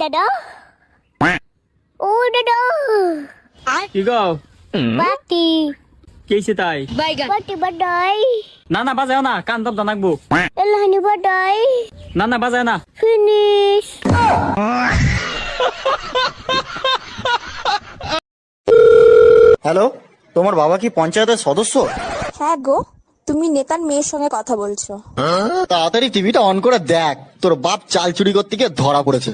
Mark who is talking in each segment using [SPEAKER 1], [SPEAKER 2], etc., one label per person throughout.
[SPEAKER 1] দাদা ও দাদা
[SPEAKER 2] কি গো
[SPEAKER 1] বাটি
[SPEAKER 2] কেছে তাই
[SPEAKER 1] বাটি বাদাই
[SPEAKER 2] না না বাজাও না কান দব দানাকবো
[SPEAKER 1] এলাহানি বাদাই
[SPEAKER 2] না না বাজাও না
[SPEAKER 1] ফিনিশ
[SPEAKER 3] হ্যালো, তোমার বাবা কি পঞ্চায়েতের সদস্য?
[SPEAKER 4] হ্যাঁ গো, তুমি নেতার মেয়ের সঙ্গে কথা বলছো।
[SPEAKER 3] তাড়াতাড়ি টিভিটা অন করে দেখ, তোর বাপ চাল চুরি করতে গিয়ে ধরা পড়েছে।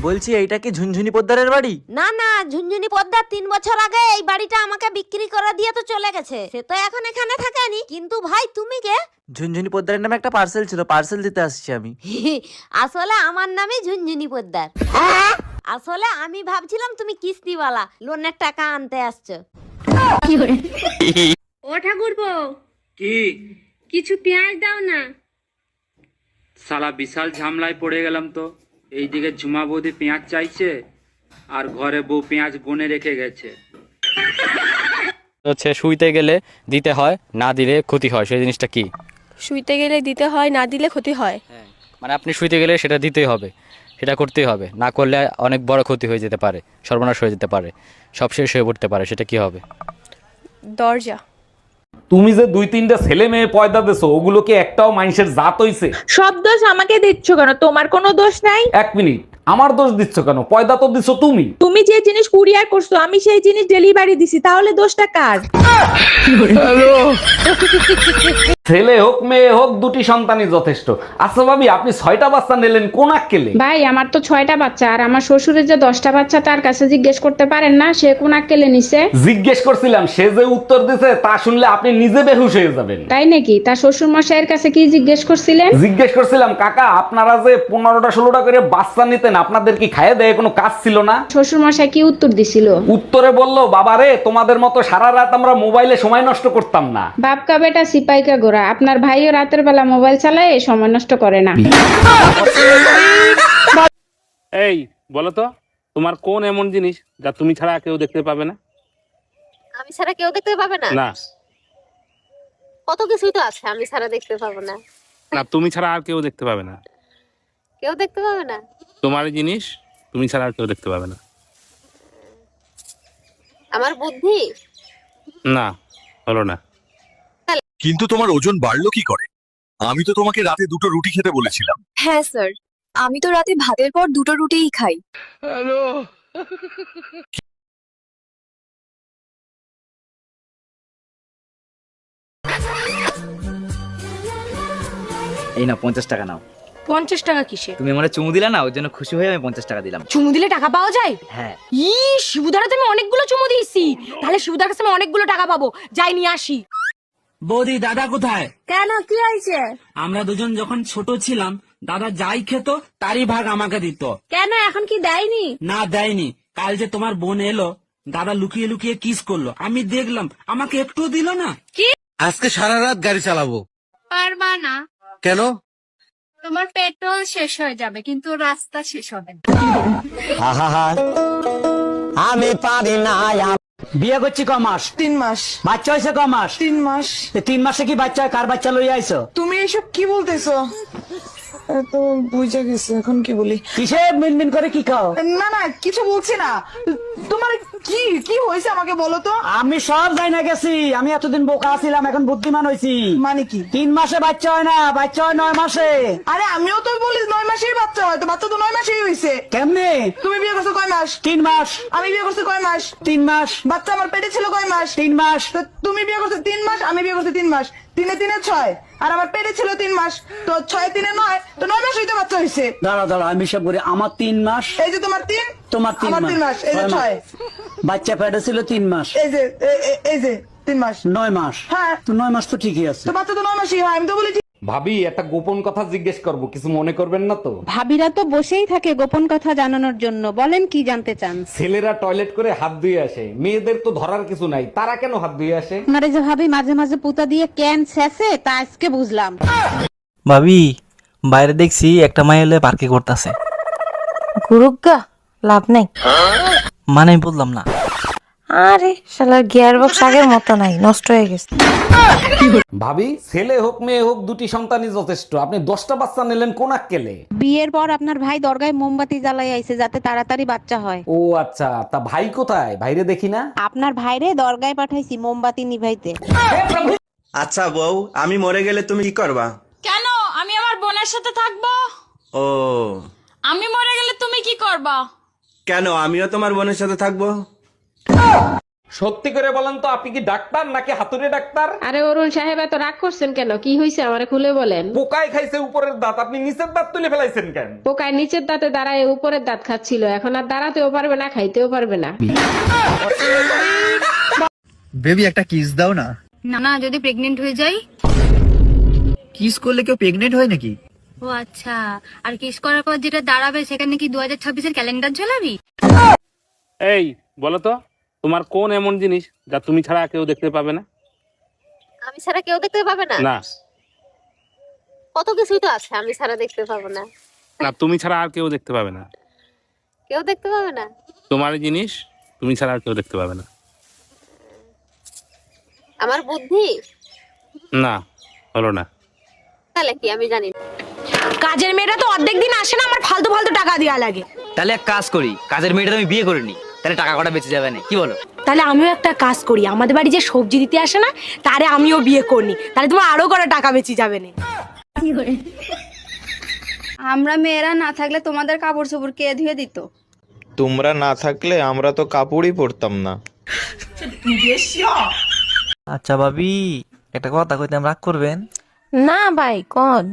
[SPEAKER 5] বলছি এইটা কি ঝুনঝুনি পোদ্দারের বাড়ি?
[SPEAKER 6] না না, ঝুনঝুনি পদ্মার 3 বছর আগে এই বাড়িটা আমাকে বিক্রি করে দিয়ে তো চলে গেছে। সে তো এখন এখানে থাকেনি। কিন্তু ভাই তুমি কে?
[SPEAKER 5] ঝুনঝুনি পোদ্দারের নামে একটা পার্সেল ছিল, পার্সেল দিতে আসছি আমি।
[SPEAKER 6] আসলে আমার নামই ঝুনঝুনি পোদ্দার। আসলে আমি ভাবছিলাম তুমি কিস্তিওয়ালা, লোনের টাকা আনতে আসছো।
[SPEAKER 7] ও ঠাকুরপো,
[SPEAKER 2] কি
[SPEAKER 7] কিছু পেঁয়াজ দাও না।
[SPEAKER 2] সালা বিশাল ঝামলায় পড়ে গেলাম তো। এইদিকে ঝুমা বৌদি পেঁয়াজ চাইছে আর ঘরে বউ পেঁয়াজ গুনে রেখে গেছে।
[SPEAKER 8] হচ্ছে শুইতে গেলে দিতে হয়, না দিলে ক্ষতি হয়, সেই জিনিসটা কি?
[SPEAKER 4] শুইতে গেলে দিতে হয়, না দিলে ক্ষতি হয়।
[SPEAKER 8] মানে আপনি শুইতে গেলে সেটা দিতেই হবে, সেটা করতেই হবে, না করলে অনেক বড় ক্ষতি হয়ে যেতে পারে, সর্বনাশ হয়ে যেতে পারে, সব শেষ হয়ে পড়তে পারে। সেটা কি হবে?
[SPEAKER 4] দরজা।
[SPEAKER 9] তুমি যে 2-3টা ছেলে মেয়ে পয়দা দেছো, ওগুলো কি একটাও মানুষের জাত হইছে?
[SPEAKER 7] সব দোষ আমাকে দিচ্ছ কেন? তোমার কোনো দোষ নাই।
[SPEAKER 9] 1 মিনিট, আমার দোষ দিচ্ছ কেন? পয়দা তো দিছো তুমি।
[SPEAKER 7] তুমি যে জিনিস কুরিয়ার করছো, আমি সেই জিনিস ডেলিভারি দিছি, তাহলে দোষটা কার?
[SPEAKER 9] ছেলে হোক মেয়ে হোক, 2টি সন্তানই যথেষ্ট। আচ্ছা ভাবি, আপনি 6টা বাচ্চা নিলেন কোন আক্কেলে?
[SPEAKER 10] ভাই আমার তো 6টা বাচ্চা, আর আমার শ্বশুরের যে 10টা বাচ্চা, তার কাছে জিজ্ঞেস করতে পারেন না সে কোন আক্কেলে নিছে?
[SPEAKER 9] জিজ্ঞেস করছিলাম, সে যে উত্তর দিছে তা শুনলে আপনি নিজে বেহুশ হয়ে যাবেন।
[SPEAKER 10] তাই নাকি? তার শ্বশুর মশাইয়ের কাছে কি জিজ্ঞেস করছিলেন?
[SPEAKER 9] জিজ্ঞেস করছিলাম, কাকা আপনারা যে 15টা 16টা করে বাচ্চা নিতেন, আপনাদের কি খাইয়ে দেয় কোনো কাজ ছিল না?
[SPEAKER 10] শ্বশুর মশাই কি উত্তর দিছিল?
[SPEAKER 9] উত্তরে বললো, বাবারে তোমাদের মতো সারা রাত আমরা মোবাইলে সময় নষ্ট করতাম না।
[SPEAKER 10] বাপকা বেটা সিপাইকা গোরা, আপনার ভাইও রাতের বেলা মোবাইল চালায়, সময় নষ্ট করে না।
[SPEAKER 11] এই বলো তো, তোমার কোন এমন জিনিস যা তুমি ছাড়া কেউ দেখতে পাবে না?
[SPEAKER 6] আমি ছাড়া কেউ দেখতে পাবে না?
[SPEAKER 11] না
[SPEAKER 6] কত কিছুই তো আছে আমি ছাড়া দেখতে পাবো না।
[SPEAKER 11] না, তুমি ছাড়া আর কেউ দেখতে পাবে না।
[SPEAKER 6] কেউ দেখতে পাবে না?
[SPEAKER 11] তোমার জিনিস তুমি ছাড়া আর কেউ দেখতে পাবে না।
[SPEAKER 6] আমার বুদ্ধি?
[SPEAKER 11] না, হলো না।
[SPEAKER 12] কিন্তু তোমার ওজন বাড়লো কি করে? আমি তো তোমাকে রাতে 2টো রুটি খেতে বলেছিলাম।
[SPEAKER 4] হ্যাঁ স্যার, আমি তো রাতে ভাতের পর 2টো রুটিই খাই।
[SPEAKER 5] এই না 50 টাকা নাও।
[SPEAKER 7] 50 টাকা কিসে?
[SPEAKER 5] তুমি আমারে চুমু দিলা না, ওর জন্য খুশি হয়ে আমি 50 টাকা দিলাম।
[SPEAKER 7] চুমু দিলে টাকা পাওয়া যায়?
[SPEAKER 5] হ্যাঁ।
[SPEAKER 7] শিবুদার তো আমি অনেকগুলো চুমু দিয়েছি, তাহলে শিবুদার কাছে আমি অনেকগুলো টাকা পাবো। যাই নিয়ে আসি।
[SPEAKER 2] বৌদি দাদা কোথায়?
[SPEAKER 7] কেন, কি হয়েছে?
[SPEAKER 2] আমরা দুজন যখন ছোট ছিলাম, দাদা যাই খেত তারই ভাগ আমাকে দিত।
[SPEAKER 7] কেন, এখন কি দেয়নি?
[SPEAKER 2] না দেয়নি। কাল যে তোমার বোন এলো, দাদা লুকিয়ে লুকিয়ে কিস করলো, আমি দেখলাম, আমাকে একটু দিল না।
[SPEAKER 7] কি?
[SPEAKER 12] আজকে সারা রাত গাড়ি চালাবো।
[SPEAKER 7] পারবা না।
[SPEAKER 12] কেন?
[SPEAKER 7] তোমার পেট্রোল শেষ হয়ে যাবে, কিন্তু রাস্তা শেষ হবে না।
[SPEAKER 5] আমি পারি না। বিয়ে করছি ক মাস?
[SPEAKER 7] 3 মাস।
[SPEAKER 5] বাচ্চা হয়েছে ক মাস?
[SPEAKER 7] 3 মাস।
[SPEAKER 5] 3 মাসে কি বাচ্চা হয়? কার বাচ্চা লইয়া আইছো?
[SPEAKER 7] তুমি এসব কি বলতেছো? তো বুঝে গেছে, এখন কি বলি?
[SPEAKER 5] কিসে মিনমিন করে কি খাও?
[SPEAKER 7] না না, কিছু বলছি না। তোমার কি কি হয়েছে আমাকে বলো তো।
[SPEAKER 5] আমি সব যাই না গেছি, আমি এতদিন বোকা ছিলাম, এখন বুদ্ধিমান হয়েছি।
[SPEAKER 7] মানে কি?
[SPEAKER 5] 3 মাসে বাচ্চা হয় না, বাচ্চা হয় 9 মাসে।
[SPEAKER 7] আরে আমিও তো বলি 9 মাসেই বাচ্চা হয়, তো বাচ্চা তো 9 মাসেই হয়েছে।
[SPEAKER 5] কেমনে?
[SPEAKER 7] তুমি বিয়ে করছো কয় মাস?
[SPEAKER 5] 3 মাস।
[SPEAKER 7] আমি বিয়ে করছি কয় মাস?
[SPEAKER 5] 3 মাস।
[SPEAKER 7] বাচ্চা আমার পেটে ছিল কয় মাস?
[SPEAKER 5] 3 মাস।
[SPEAKER 7] তো তুমি বিয়ে করছো 3 মাস, আমি বিয়ে করছি 3 মাস। 3 এ 3 এ 6, আর আমার পেটে ছিল 3 মাস, তো 6 এ 3 এ 9, তো 9 মাসই তো বাচ্চা হয়েছে।
[SPEAKER 5] দাঁড়া দাঁড়া, আমি সব করি। আমার 3 মাস।
[SPEAKER 7] এই যে তোমার 3,
[SPEAKER 5] তোমার 3
[SPEAKER 7] আমার 3 মাস, এই যে 6।
[SPEAKER 5] বাচ্চা পেটে ছিল 3 মাস।
[SPEAKER 7] এই যে এই যে 3 মাস।
[SPEAKER 5] 9 মাস।
[SPEAKER 7] হ্যাঁ।
[SPEAKER 5] তো 9 মাস তো ঠিকই আছে।
[SPEAKER 7] তো বাচ্চা তো 9 মাসই হয়, আমি তো বলি।
[SPEAKER 9] ভাবি, একটা গোপন কথা জিজ্ঞেস করব, কিছু মনে করবেন না তো?
[SPEAKER 10] ভাবিরা তো বসেই থাকে গোপন কথা জানানোর জন্য, বলেন কি জানতে চান?
[SPEAKER 9] ছেলেরা টয়লেট করে হাত ধুয়ে আসে, মেয়েদের তো ধরার কিছু নাই, তারা কেন হাত ধুয়ে আসে?
[SPEAKER 10] আপনারে যে ভাবি মাঝে মাঝে পুতা দিয়ে ক্যান ছেঁচে, তা আজকে বুঝলাম।
[SPEAKER 5] ভাবি, বাইরে দেখছি একটা মাই এলে পার্কে করতেছে।
[SPEAKER 4] গুরুগা, লাভ নাই।
[SPEAKER 5] মানে আমি বললাম না।
[SPEAKER 4] আরে শালার গিয়ার বক্স আগের মতো নাই, নষ্ট হয়ে গেছে।
[SPEAKER 9] ভাবি, ছেলে হোক মেয়ে হোক দুটি সন্তানই যথেষ্ট। আপনি 10টা বাচ্চা নিলেন কোন আক্কেলে?
[SPEAKER 6] বিয়ের পর আপনার ভাই দরগায় মোমবাতি জ্বালাই আইছে যাতে তাড়াতাড়ি বাচ্চা হয়।
[SPEAKER 9] ও আচ্ছা, তা ভাই কোথায়? ভাইরে দেখি না।
[SPEAKER 6] আপনার ভাইরে দরগায় পাঠাইছি মোমবাতি নিভাইতে।
[SPEAKER 3] আচ্ছা বউ, আমি মরে গেলে তুমি কি করবা?
[SPEAKER 10] কেন? আমি আমার বোনের সাথে থাকবো।
[SPEAKER 3] ও,
[SPEAKER 10] আমি মরে গেলে তুমি কি করবা?
[SPEAKER 3] কেন আমিও তোমার বোনের সাথে থাকবো?
[SPEAKER 9] সত্যি করে বলেন তো, আপনি কি ডাক্তার নাকি হাতুড়ে ডাক্তার?
[SPEAKER 10] আরে অরুণ সাহেব, এত রাগ করছেন কেন? কি হয়েছে আমারে খুলে বলেন।
[SPEAKER 9] পোকায় খাইছে উপরের দাঁত, আপনি নিচের দাঁত তুলে ফেলাইছেন কেন?
[SPEAKER 10] পোকায় নিচের দাঁতে দাঁড়ায় উপরের দাঁত খাচ্ছিল, এখন আর দাঁড়াতেও পারবে না, খাইতেও পারবে না।
[SPEAKER 3] বেবি একটা কিস দাও না।
[SPEAKER 4] না না, যদি প্রেগনেন্ট হয়ে যাই?
[SPEAKER 3] কিস করলে কেউ প্রেগনেন্ট হয় নাকি?
[SPEAKER 4] ও আচ্ছা, আর কিস করার পর যেটা দাঁড়াবে সেখানে কি 2026-এর ক্যালেন্ডার ঝোলাবি?
[SPEAKER 11] এই বলো তো, তোমার কোন এমন জিনিস যা তুমি ছাড়া কেউ দেখতে পাবে না?
[SPEAKER 6] আমি ছাড়া কেউ দেখতে পাবে না?
[SPEAKER 11] না
[SPEAKER 6] কত কিছুই তো আছে আমি ছাড়া দেখতে পাবো না।
[SPEAKER 11] না, তুমি ছাড়া আর কেউ দেখতে পাবে না।
[SPEAKER 6] কেউ দেখতে পাবে না?
[SPEAKER 11] তোমার জিনিস তুমি ছাড়া আর কেউ দেখতে পাবে না।
[SPEAKER 6] আমার বুদ্ধি?
[SPEAKER 11] না, হলো না।
[SPEAKER 6] তাহলে কি আমি জানি না।
[SPEAKER 4] কাজের মেয়েরা তো অর্ধেক দিন আসে না, আমার ফালতু ফালতু টাকা দেওয়া লাগে।
[SPEAKER 5] তাহলে এক কাজ করি, কাজের মেয়েটা আমি বিয়ে করিনি, তাহলে টাকা কটা বেঁচে যাবে না, কি বলো?
[SPEAKER 4] তাহলে আমিও একটা কাজ করি, আমাদের বাড়ি যে সবজি দিতে আসে না, তারে আমিও বিয়ে করি, তাহলে তোমার আরো কটা টাকা বেঁচে যাবে না।
[SPEAKER 10] আমরা মেয়েরা না থাকলে তোমাদের কাপড় চোপড় কে ধুয়ে দিত?
[SPEAKER 3] তোমরা না থাকলে আমরা তো কাপড়ই পরতাম না।
[SPEAKER 5] আচ্ছা ভাবি, একটা কথা কইতে রাগ করবেন?
[SPEAKER 4] না ভাই, কোন?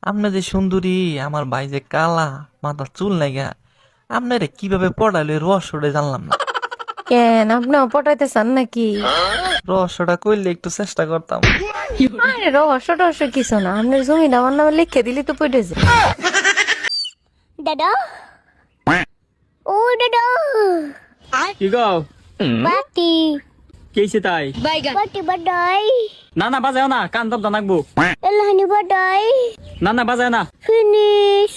[SPEAKER 5] আপনি যে সুন্দরী, আমার ভাই যে কালা, মাথার চুল নাইগা, আপনারে কিভাবে পড়াইলো এই রহস্যটা জানলাম না।
[SPEAKER 4] কেন, আপনিও পটাইতে চান নাকি?
[SPEAKER 5] রহস্যটা কইলে একটু চেষ্টা করতাম।
[SPEAKER 4] আরে রহস্য টহস্য কিছু না, আপনার জমিটা আমার নামে লিখে দিলি তো পড়ে যায়।
[SPEAKER 1] দাদা, ও দাদা,
[SPEAKER 5] কি গাও?
[SPEAKER 1] বাতি
[SPEAKER 5] কেছে তাই?
[SPEAKER 1] বাটি বাডাই,
[SPEAKER 5] না না বাজাও না, কান দব জানাকবো।
[SPEAKER 1] এলহানি বাডাই,
[SPEAKER 5] না না বাজাও না।
[SPEAKER 1] ফিনিশ।